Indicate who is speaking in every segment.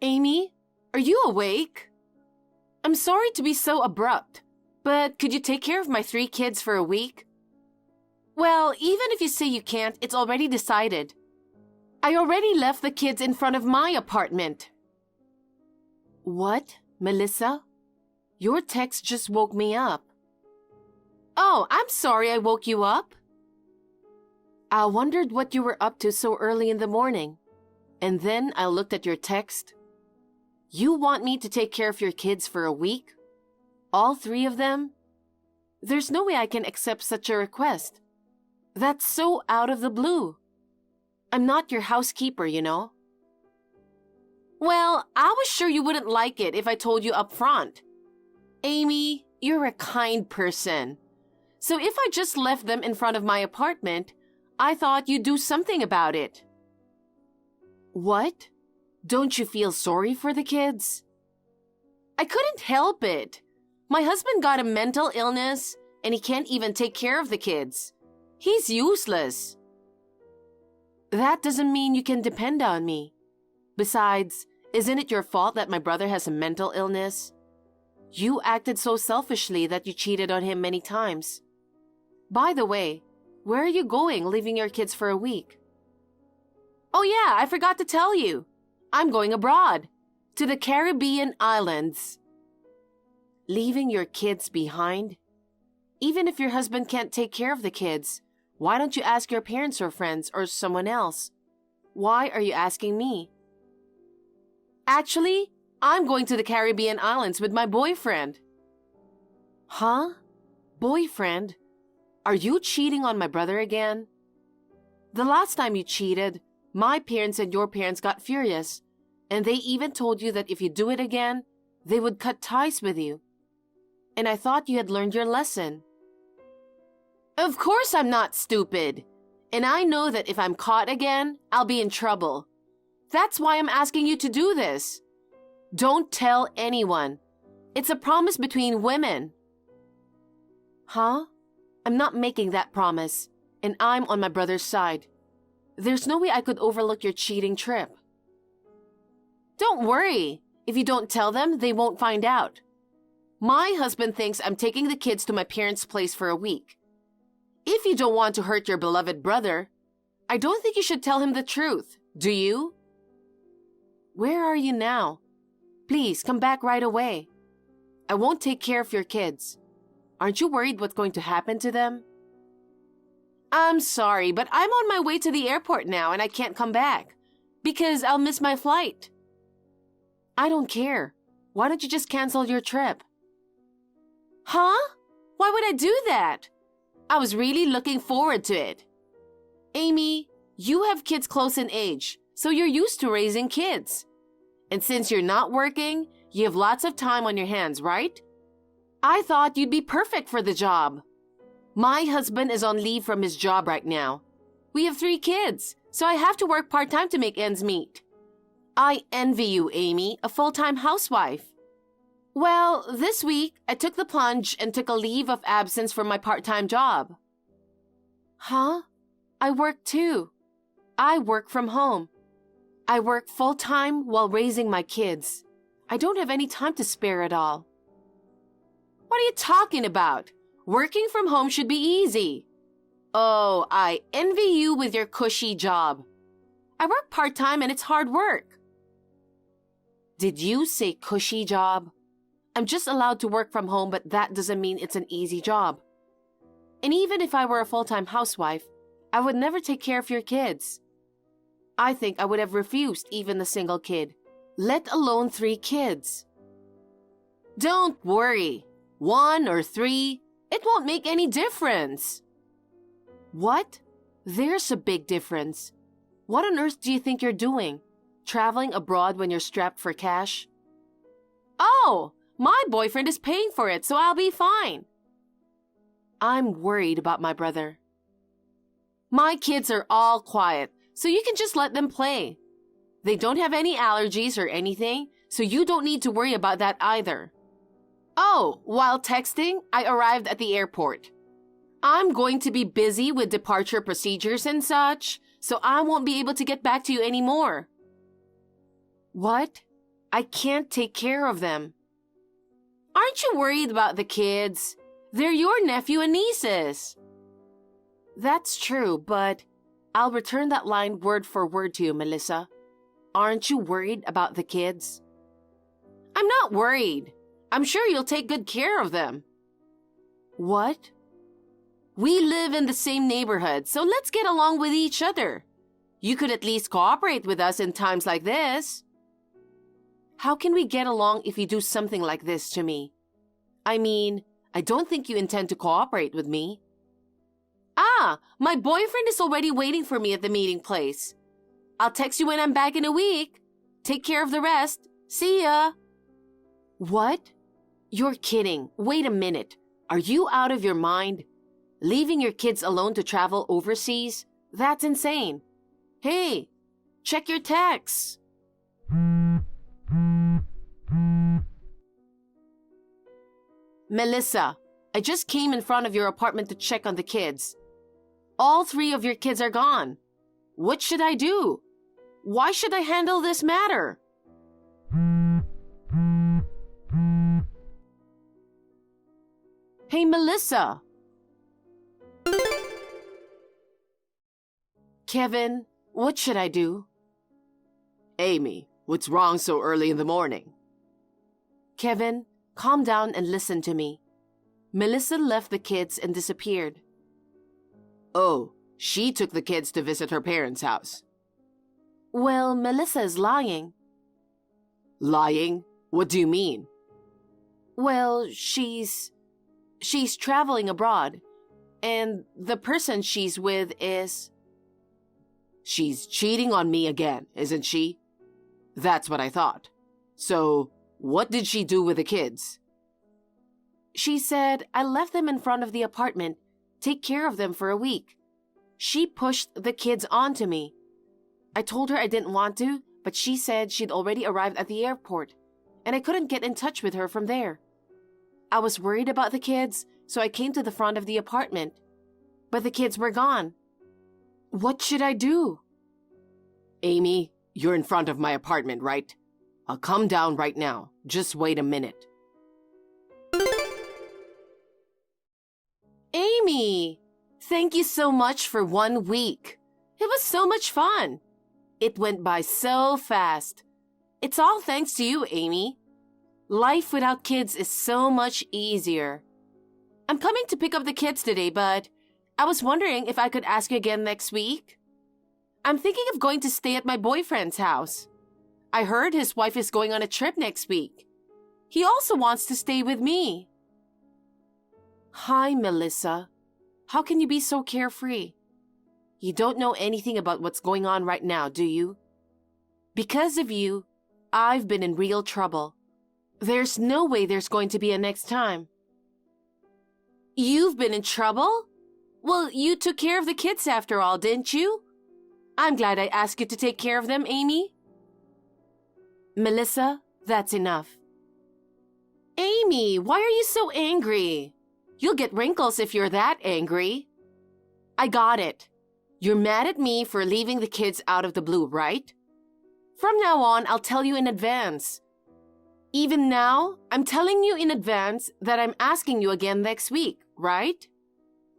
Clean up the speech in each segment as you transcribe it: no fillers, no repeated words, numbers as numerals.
Speaker 1: Amy, are you awake? I'm sorry to be so abrupt, but could you take care of my 3 kids for a week? Well, even if you say you can't, it's already decided. I already left the kids in front of my apartment. What, Melissa? Your text just woke me up. Oh, I'm sorry I woke you up. I wondered what you were up to so early in the morning. And then I looked at your text. You want me to take care of your kids for a week? All 3 of them? There's no way I can accept such a request. That's so out of the blue. I'm not your housekeeper, you know. Well, I was sure you wouldn't like it if I told you up front. Amy, you're a kind person. So if I just left them in front of my apartment, I thought you'd do something about it. What? Don't you feel sorry for the kids? I couldn't help it. My husband got a mental illness and he can't even take care of the kids. He's useless. That doesn't mean you can depend on me. Besides, isn't it your fault that my brother has a mental illness? You acted so selfishly that you cheated on him many times. By the way, where are you going, leaving your kids for a week? Oh yeah, I forgot to tell you. I'm going abroad, to the Caribbean islands. Leaving your kids behind? Even if your husband can't take care of the kids, why don't you ask your parents or friends or someone else? Why are you asking me? Actually, I'm going to the Caribbean islands with my boyfriend. Huh? Boyfriend? Are you cheating on my brother again? The last time you cheated, my parents and your parents got furious, and they even told you that if you do it again, they would cut ties with you. And I thought you had learned your lesson. Of course I'm not stupid, and I know that if I'm caught again, I'll be in trouble. That's why I'm asking you to do this. Don't tell anyone. It's a promise between women. Huh? I'm not making that promise, and I'm on my brother's side. There's no way I could overlook your cheating trip. Don't worry. If you don't tell them, they won't find out. My husband thinks I'm taking the kids to my parents' place for a week. If you don't want to hurt your beloved brother, I don't think you should tell him the truth, do you? Where are you now? Please, come back right away. I won't take care of your kids. Aren't you worried what's going to happen to them? I'm sorry, but I'm on my way to the airport now and I can't come back because I'll miss my flight. I don't care. Why don't you just cancel your trip? Huh? Why would I do that? I was really looking forward to it. Amy, you have kids close in age, so you're used to raising kids. And since you're not working, you have lots of time on your hands, right? I thought you'd be perfect for the job. My husband is on leave from his job right now. We have 3 kids, so I have to work part-time to make ends meet. I envy you, Amy, a full-time housewife. Well, this week, I took the plunge and took a leave of absence from my part-time job. Huh? I work too. I work from home. I work full-time while raising my kids. I don't have any time to spare at all. What are you talking about? Working from home should be easy. Oh, I envy you with your cushy job. I work part-time and it's hard work. Did you say cushy job? I'm just allowed to work from home, but that doesn't mean it's an easy job. And even if I were a full-time housewife, I would never take care of your kids. I think I would have refused even a single kid, let alone 3 kids. Don't worry. 1 or 3, it won't make any difference. What? There's a big difference. What on earth do you think you're doing? Traveling abroad when you're strapped for cash? Oh, my boyfriend is paying for it, so I'll be fine. I'm worried about my brother. My kids are all quiet, so you can just let them play. They don't have any allergies or anything, so you don't need to worry about that either. Oh, while texting, I arrived at the airport. I'm going to be busy with departure procedures and such, so I won't be able to get back to you anymore. What? I can't take care of them. Aren't you worried about the kids? They're your nephew and nieces. That's true, but I'll return that line word for word to you, Melissa. Aren't you worried about the kids? I'm not worried. I'm sure you'll take good care of them. What? We live in the same neighborhood, so let's get along with each other. You could at least cooperate with us in times like this. How can we get along if you do something like this to me? I mean, I don't think you intend to cooperate with me. Ah, my boyfriend is already waiting for me at the meeting place. I'll text you when I'm back in a week. Take care of the rest. See ya. What? You're kidding. Wait a minute. Are you out of your mind? Leaving your kids alone to travel overseas? That's insane. Hey, check your texts. Melissa, I just came in front of your apartment to check on the kids. All 3 of your kids are gone. What should I do? Why should I handle this matter? Hey, Melissa. Kevin, what should I do?
Speaker 2: Amy, what's wrong so early in the morning?
Speaker 1: Kevin, calm down and listen to me. Melissa left the kids and disappeared.
Speaker 2: Oh, she took the kids to visit her parents' house.
Speaker 1: Well, Melissa is lying.
Speaker 2: Lying? What do you mean?
Speaker 1: Well, she's traveling abroad, and the person she's with is...
Speaker 2: She's cheating on me again, isn't she? That's what I thought. So, what did she do with the kids?
Speaker 1: She said, I left them in front of the apartment, take care of them for a week. She pushed the kids onto me. I told her I didn't want to, but she said she'd already arrived at the airport, and I couldn't get in touch with her from there. I was worried about the kids, so I came to the front of the apartment. But the kids were gone. What should I do?
Speaker 2: Amy, you're in front of my apartment, right? I'll come down right now. Just wait a minute.
Speaker 1: Amy, thank you so much for 1 week. It was so much fun. It went by so fast. It's all thanks to you, Amy. Life without kids is so much easier. I'm coming to pick up the kids today, but I was wondering if I could ask you again next week. I'm thinking of going to stay at my boyfriend's house. I heard his wife is going on a trip next week. He also wants to stay with me. Hi, Melissa. How can you be so carefree? You don't know anything about what's going on right now, do you? Because of you, I've been in real trouble. There's no way there's going to be a next time. You've been in trouble? Well, you took care of the kids after all, didn't you? I'm glad I asked you to take care of them, Amy. Melissa, that's enough. Amy, why are you so angry? You'll get wrinkles if you're that angry. I got it. You're mad at me for leaving the kids out of the blue, right? From now on, I'll tell you in advance. Even now, I'm telling you in advance that I'm asking you again next week, right?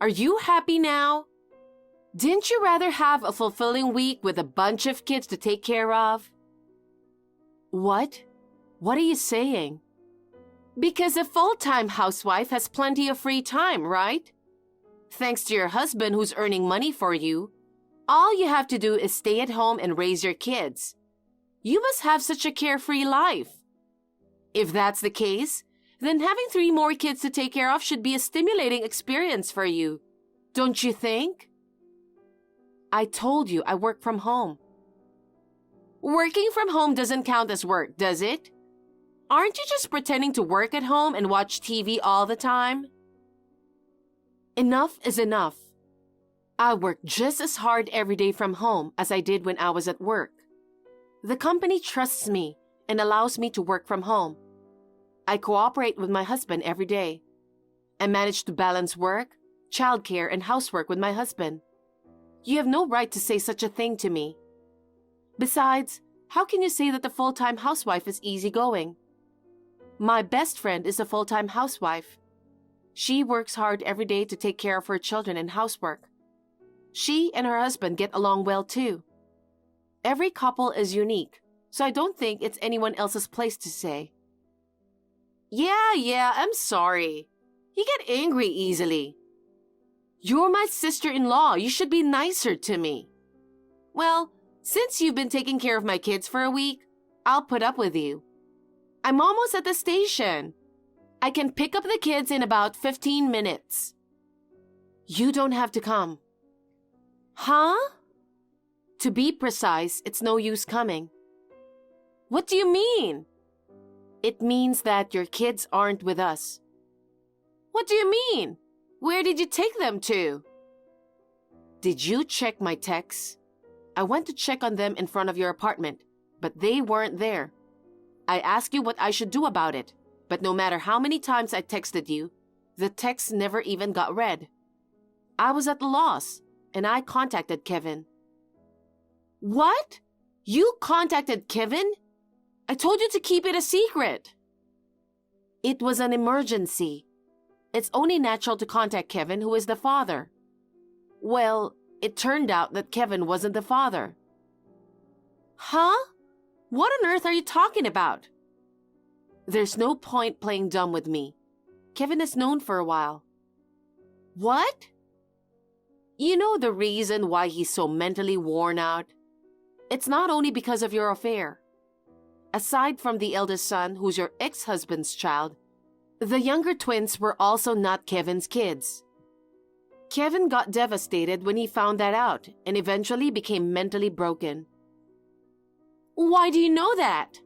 Speaker 1: Are you happy now? Didn't you rather have a fulfilling week with a bunch of kids to take care of? What? What are you saying? Because a full-time housewife has plenty of free time, right? Thanks to your husband who's earning money for you, all you have to do is stay at home and raise your kids. You must have such a carefree life. If that's the case, then having 3 more kids to take care of should be a stimulating experience for you. Don't you think? I told you I work from home. Working from home doesn't count as work, does it? Aren't you just pretending to work at home and watch TV all the time? Enough is enough. I work just as hard every day from home as I did when I was at work. The company trusts me and allows me to work from home. I cooperate with my husband every day. I manage to balance work, childcare, and housework with my husband. You have no right to say such a thing to me. Besides, How can you say that the full-time housewife is easygoing? My best friend is a full-time housewife. She works hard every day to take care of her children and housework. She and her husband get along well too. Every couple is unique, so I don't think it's anyone else's place to say. Yeah, I'm sorry. You get angry easily. You're my sister-in-law. You should be nicer to me. Well, since you've been taking care of my kids for a week, I'll put up with you. I'm almost at the station. I can pick up the kids in about 15 minutes. You don't have to come. Huh? To be precise, it's no use coming. What do you mean? It means that your kids aren't with us. What do you mean? Where did you take them to? Did you check my texts? I went to check on them in front of your apartment, but they weren't there. I asked you what I should do about it, but no matter how many times I texted you, the text never even got read. I was at a loss, and I contacted Kevin. What? You contacted Kevin? I told you to keep it a secret. It was an emergency. It's only natural to contact Kevin, who is the father. Well, it turned out that Kevin wasn't the father. Huh? What on earth are you talking about? There's no point playing dumb with me. Kevin is known for a while. What? You know the reason why he's so mentally worn out? It's not only because of your affair. Aside from the eldest son, who's your ex-husband's child, the younger twins were also not Kevin's kids. Kevin got devastated when he found that out and eventually became mentally broken. Why do you know that?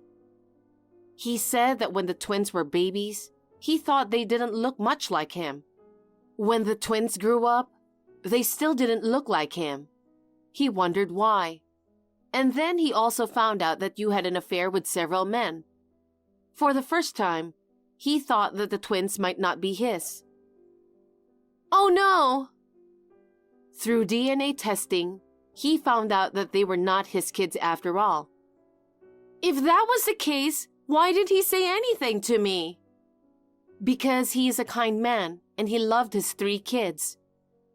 Speaker 1: He said that when the twins were babies, he thought they didn't look much like him. When the twins grew up, they still didn't look like him. He wondered why. And then he also found out that you had an affair with several men. For the first time, he thought that the twins might not be his. Oh no! Through DNA testing, he found out that they were not his kids after all. If that was the case, why did he say anything to me? Because he is a kind man and he loved his 3 kids.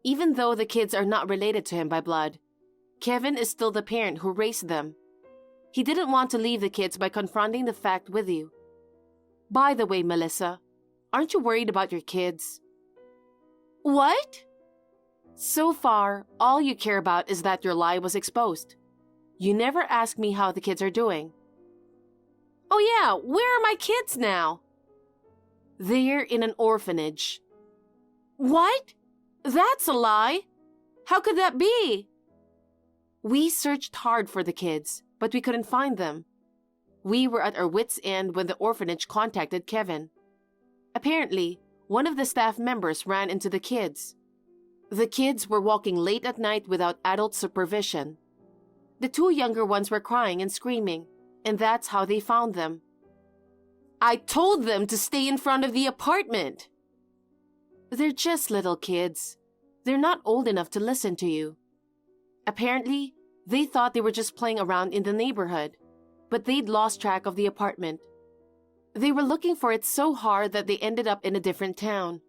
Speaker 1: Even though the kids are not related to him by blood, Kevin is still the parent who raised them. He didn't want to leave the kids by confronting the fact with you. By the way, Melissa, aren't you worried about your kids? What? So far, all you care about is that your lie was exposed. You never ask me how the kids are doing. Oh yeah, where are my kids now? They're in an orphanage. What? That's a lie. How could that be? We searched hard for the kids, but we couldn't find them. We were at our wits' end when the orphanage contacted Kevin. Apparently, one of the staff members ran into the kids. The kids were walking late at night without adult supervision. The 2 younger ones were crying and screaming, and that's how they found them. I told them to stay in front of the apartment. They're just little kids. They're not old enough to listen to you. Apparently, they thought they were just playing around in the neighborhood, but they'd lost track of the apartment. They were looking for it so hard that they ended up in a different town.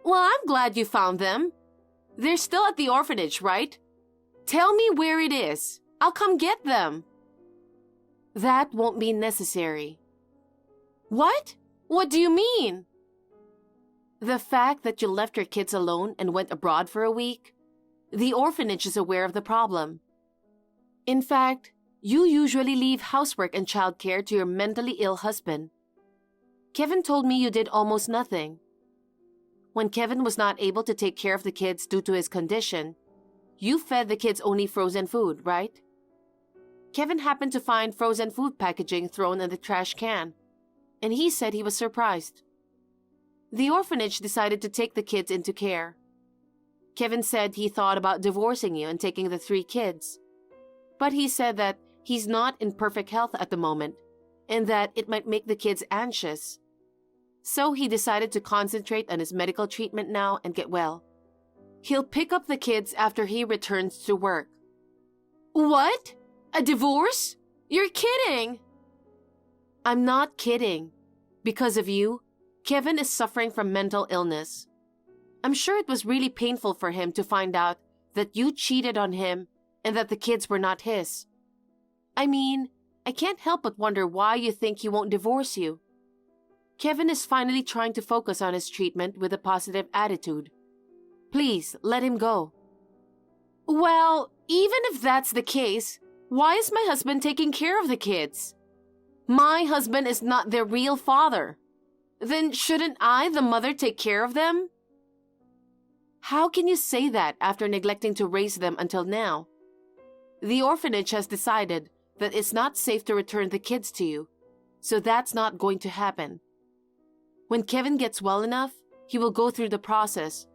Speaker 1: Well, I'm glad you found them. They're still at the orphanage, right? Tell me where it is. I'll come get them. That won't be necessary. What? What do you mean? The fact that you left your kids alone and went abroad for a week, the orphanage is aware of the problem. In fact, you usually leave housework and childcare to your mentally ill husband. Kevin told me you did almost nothing. When Kevin was not able to take care of the kids due to his condition, you fed the kids only frozen food, right? Kevin happened to find frozen food packaging thrown in the trash can, and he said he was surprised. The orphanage decided to take the kids into care. Kevin said he thought about divorcing you and taking the 3 kids, but he said that he's not in perfect health at the moment and that it might make the kids anxious. So he decided to concentrate on his medical treatment now and get well. He'll pick up the kids after he returns to work. What? A divorce? You're kidding! I'm not kidding. Because of you, Kevin is suffering from mental illness. I'm sure it was really painful for him to find out that you cheated on him and that the kids were not his. I mean, I can't help but wonder why you think he won't divorce you. Kevin is finally trying to focus on his treatment with a positive attitude. Please, let him go. Well, even if that's the case, why is my husband taking care of the kids? My husband is not their real father. Then shouldn't I, the mother, take care of them? How can you say that after neglecting to raise them until now? The orphanage has decided that it's not safe to return the kids to you, so that's not going to happen. When Kevin gets well enough, he will go through the process,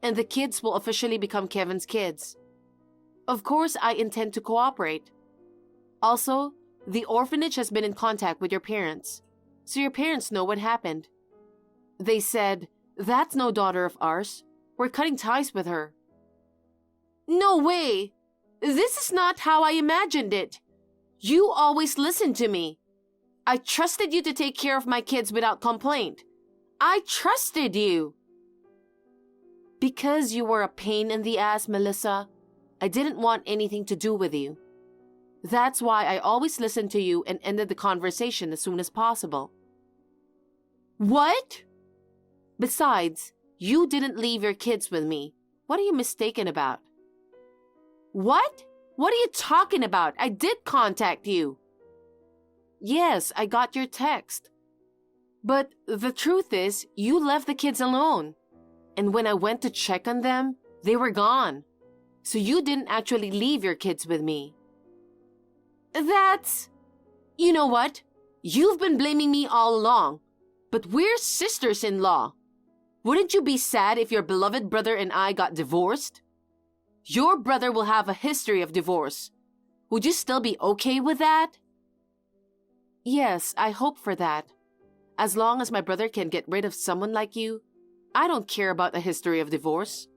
Speaker 1: and the kids will officially become Kevin's kids. Of course, I intend to cooperate. Also, the orphanage has been in contact with your parents, so your parents know what happened. They said, "That's no daughter of ours. We're cutting ties with her." No way! This is not how I imagined it. You always listened to me. I trusted you to take care of my kids without complaint. I trusted you. Because you were a pain in the ass, Melissa, I didn't want anything to do with you. That's why I always listened to you and ended the conversation as soon as possible. What? Besides, you didn't leave your kids with me. What are you mistaken about? What? What are you talking about? I did contact you. Yes, I got your text. But the truth is, you left the kids alone. And when I went to check on them, they were gone. So you didn't actually leave your kids with me. That's... You know what? You've been blaming me all along. But we're sisters-in-law. Wouldn't you be sad if your beloved brother and I got divorced? Your brother will have a history of divorce. Would you still be okay with that? Yes, I hope for that. As long as my brother can get rid of someone like you, I don't care about a history of divorce.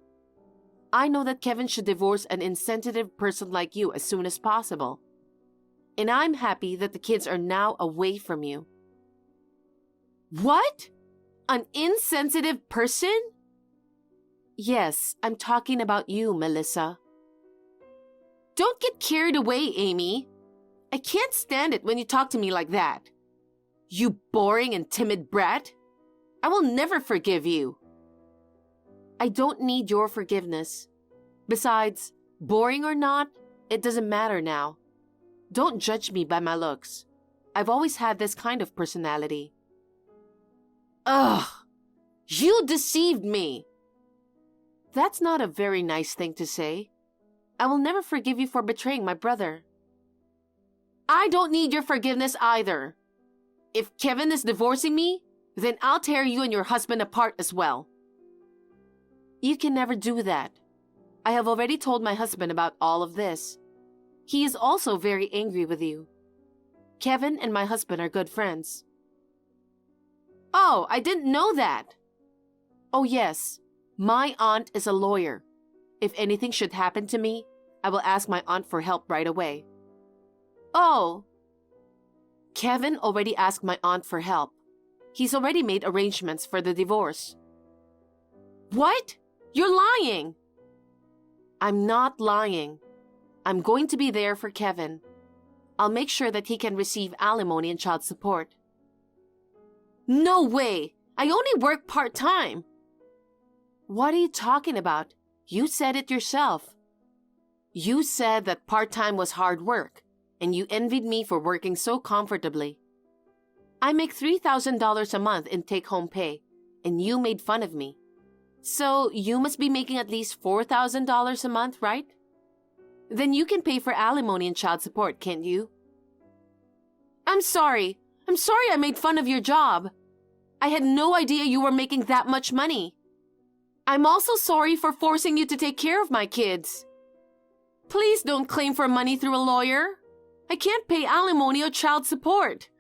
Speaker 1: I know that Kevin should divorce an insensitive person like you as soon as possible. And I'm happy that the kids are now away from you. What? An insensitive person? Yes, I'm talking about you, Melissa. Don't get carried away, Amy. I can't stand it when you talk to me like that. You boring and timid brat. I will never forgive you. I don't need your forgiveness. Besides, boring or not, it doesn't matter now. Don't judge me by my looks. I've always had this kind of personality. Ugh! You deceived me! That's not a very nice thing to say. I will never forgive you for betraying my brother. I don't need your forgiveness either. If Kevin is divorcing me, then I'll tear you and your husband apart as well. You can never do that. I have already told my husband about all of this. He is also very angry with you. Kevin and my husband are good friends. Oh, I didn't know that. Oh yes, my aunt is a lawyer. If anything should happen to me, I will ask my aunt for help right away. Oh. Kevin already asked my aunt for help. He's already made arrangements for the divorce. What? You're lying! I'm not lying. I'm going to be there for Kevin. I'll make sure that he can receive alimony and child support. No way! I only work part-time. What are you talking about? You said it yourself. You said that part-time was hard work, and you envied me for working so comfortably. I make $3,000 a month in take-home pay, and you made fun of me. So you must be making at least $4,000 a month, right? Then you can pay for alimony and child support, can't you? I'm sorry. I'm sorry I made fun of your job. I had no idea you were making that much money. I'm also sorry for forcing you to take care of my kids. Please don't claim for money through a lawyer. I can't pay alimony or child support.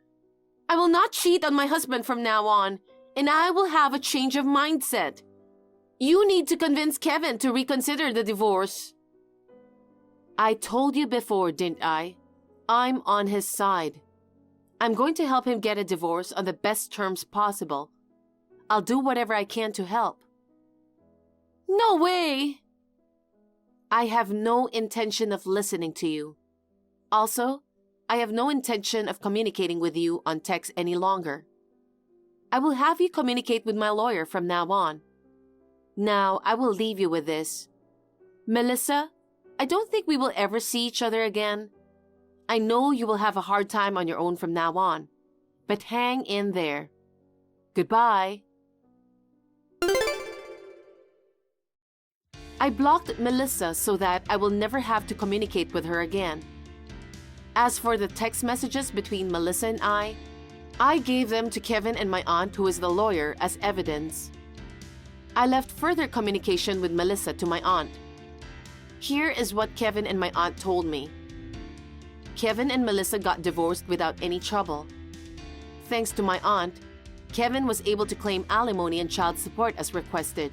Speaker 1: I will not cheat on my husband from now on, and I will have a change of mindset. You need to convince Kevin to reconsider the divorce. I told you before, didn't I? I'm on his side. I'm going to help him get a divorce on the best terms possible. I'll do whatever I can to help. No way! I have no intention of listening to you. Also, I have no intention of communicating with you on text any longer. I will have you communicate with my lawyer from now on. Now, I will leave you with this. Melissa, I don't think we will ever see each other again. I know you will have a hard time on your own from now on, but hang in there. Goodbye. I blocked Melissa so that I will never have to communicate with her again. As for the text messages between Melissa and I gave them to Kevin and my aunt, who is the lawyer, as evidence. I left further communication with Melissa to my aunt. Here is what Kevin and my aunt told me. Kevin and Melissa got divorced without any trouble. Thanks to my aunt, Kevin was able to claim alimony and child support as requested.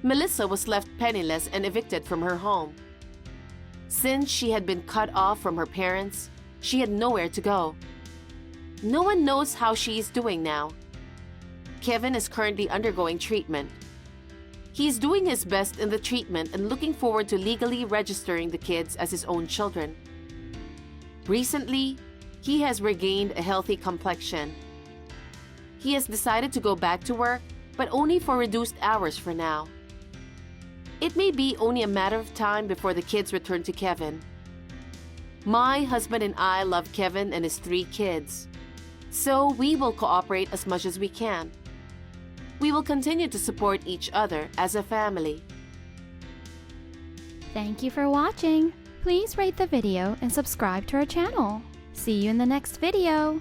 Speaker 1: Melissa was left penniless and evicted from her home. Since she had been cut off from her parents, she had nowhere to go. No one knows how she is doing now. Kevin is currently undergoing treatment. He is doing his best in the treatment and looking forward to legally registering the kids as his own children. Recently, he has regained a healthy complexion. He has decided to go back to work, but only for reduced hours for now. It may be only a matter of time before the kids return to Kevin. My husband and I love Kevin and his 3 kids, so we will cooperate as much as we can. We will continue to support each other as a family.
Speaker 3: Thank you for watching. Please rate the video and subscribe to our channel. See you in the next video.